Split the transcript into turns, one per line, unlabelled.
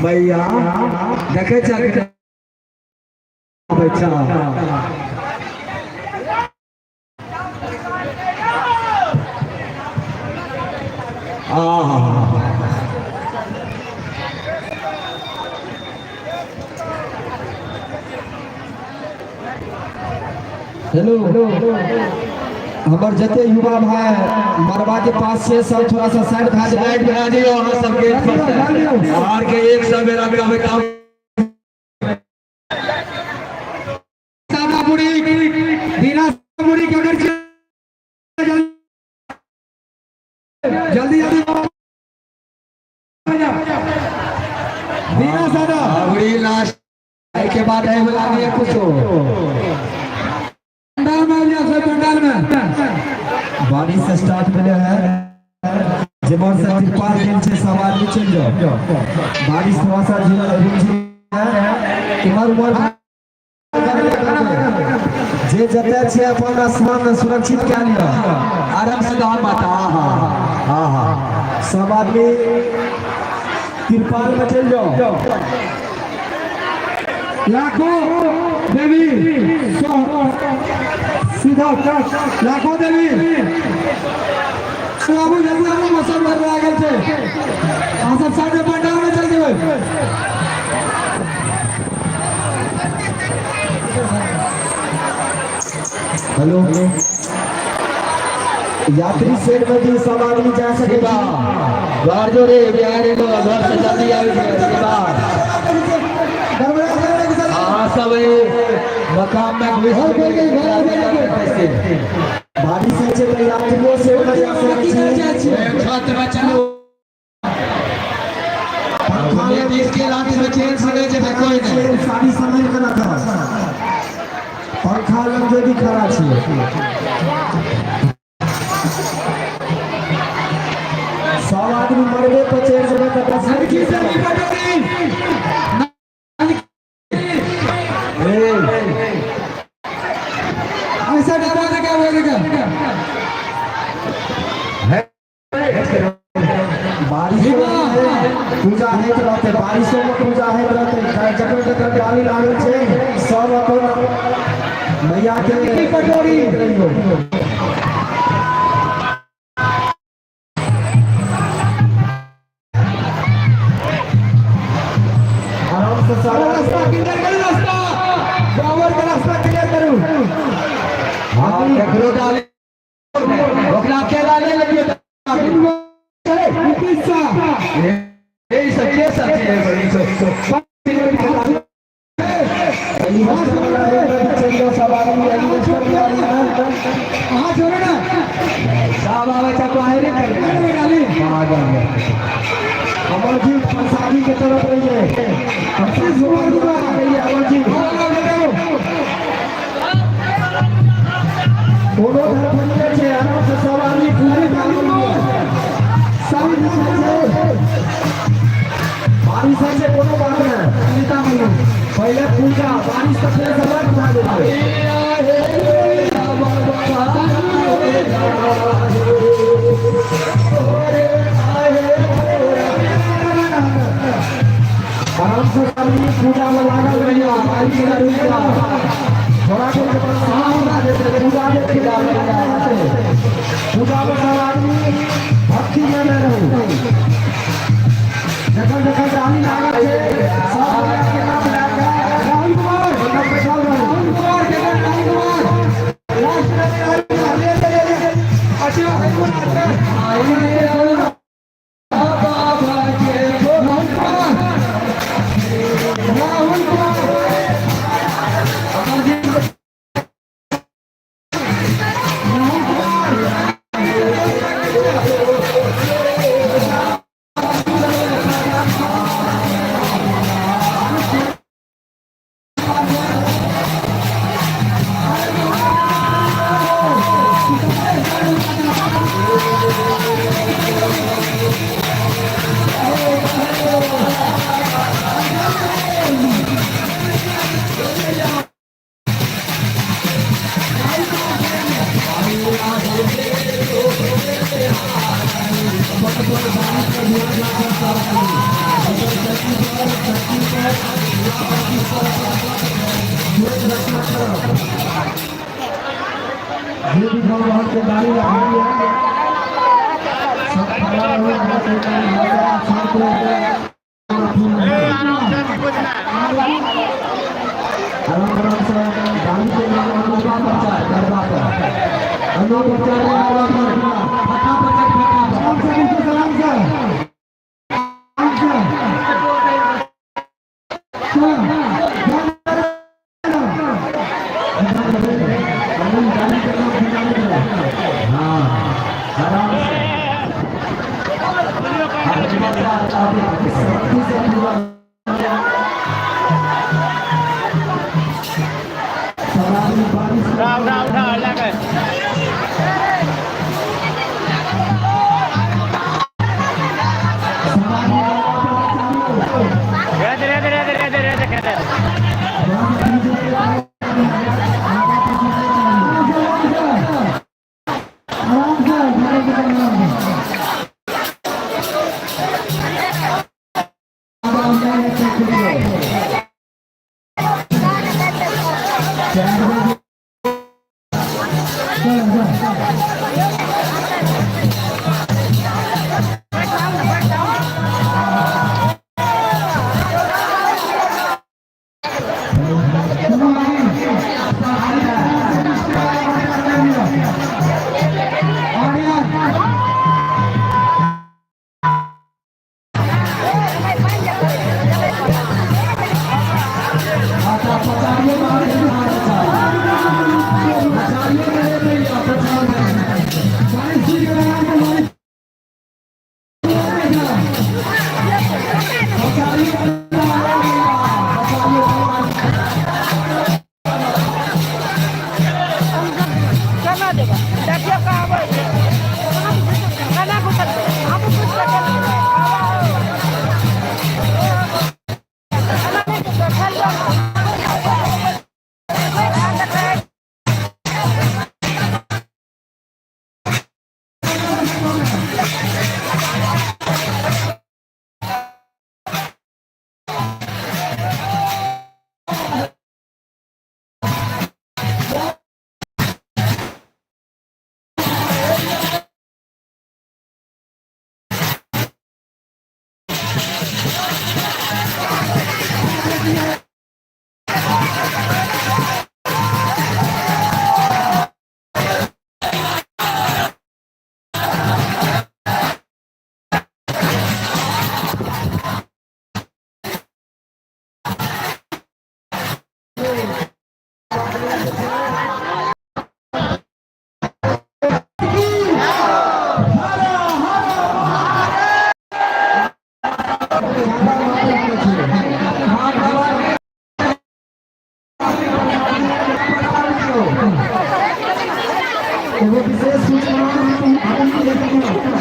भैया देखे बच्चा हेलो हमार जते युवा भाई मरवा के पास से सब थोड़ा सा साइड बना दियो वहां सब गेट पर और के एक सब मेरा काम सामापुरी बिना सामापुरी के अगर जल्दी बिना सादा अबरी लास्ट के बाद है बुला दिया कुछ पंडाल में बारिश से स्टार्ट मिले हैं जबर से तिरपाल के नीचे सवार नीचे जाओ बारिश थोड़ा सा जे जते छे अपन आसमान सुरक्षित क्या लिया आराम से गाँव माता हाँ सब आदमी तिरपाल में चल जाओ लाखों देवी सीधा लाखों देवी बाबू जल्दी हम मौसम घर में आ गए थे आप सब साथ में पंडाल में चल गए हेलो यात्री सेट में भी सब आदमी जा सकेगा घर जो रे बिहार घर से जल्दी आ सब मकाम में बारिश से यात्रियों से छत में चलो इसके लाठी में चेन सड़े जब कोई नहीं सारी समय करना था पंखा लग जो भी खड़ा छे सब आदमी मरबे पर चेन से बैठा लड़की से ऐसा डरा क्या बोलेगा बारिश पूजा है तो रहते बारिशों में पूजा है रहते जगह गाड़ी लागल छे सब अपन मैया के कटोरी आराम से सारा रास्ता क्लियर करो रास्ता ड्राइवर का रास्ता क्लियर करो हां देखो डाले ओकरा के डाले लगे पिस्सा ए सच्चे सच्चे बड़ी चलिए सवारी एलिवेटर की गाड़ी है कहां छोड़े ना साहब आवे चा को आए रे गाड़ी आ गए अमर जी प्रसादी के तरफ रहिए हमसे जोर जोर आ रही है अमर जी दोनों तरफ बंदे छे आराम से सवारी पूरी गाड़ी सभी दिशा से बारिश से कोनो बात नहीं चिंता मत लो पहले पूजा बारिश से पहले सब उठा देते आराम से सभी पूजा में लागल रहिए बारिश का रुका थोड़ा देर के बाद सामना देते पूजा देखे जा रहे पूजा में सब आदमी भक्ति में रहो जगह जगह जानी लगा है सब के नाम लगा राहुल कुमार मतलब बैठा राहुल कुमार के राहुल कुमार लास्ट में ले अच्छा बाबा के राहुल कुमार ये भी भगवान के गाड़ी लगाई है सब खड़ा हुआ है शांत हो आराम से गाड़ी के अनुपा प्रचार करवा पर अनुपा प्रचार फटाफट आराम से सलाम से एगो विशेष सूचना आपको देते हैं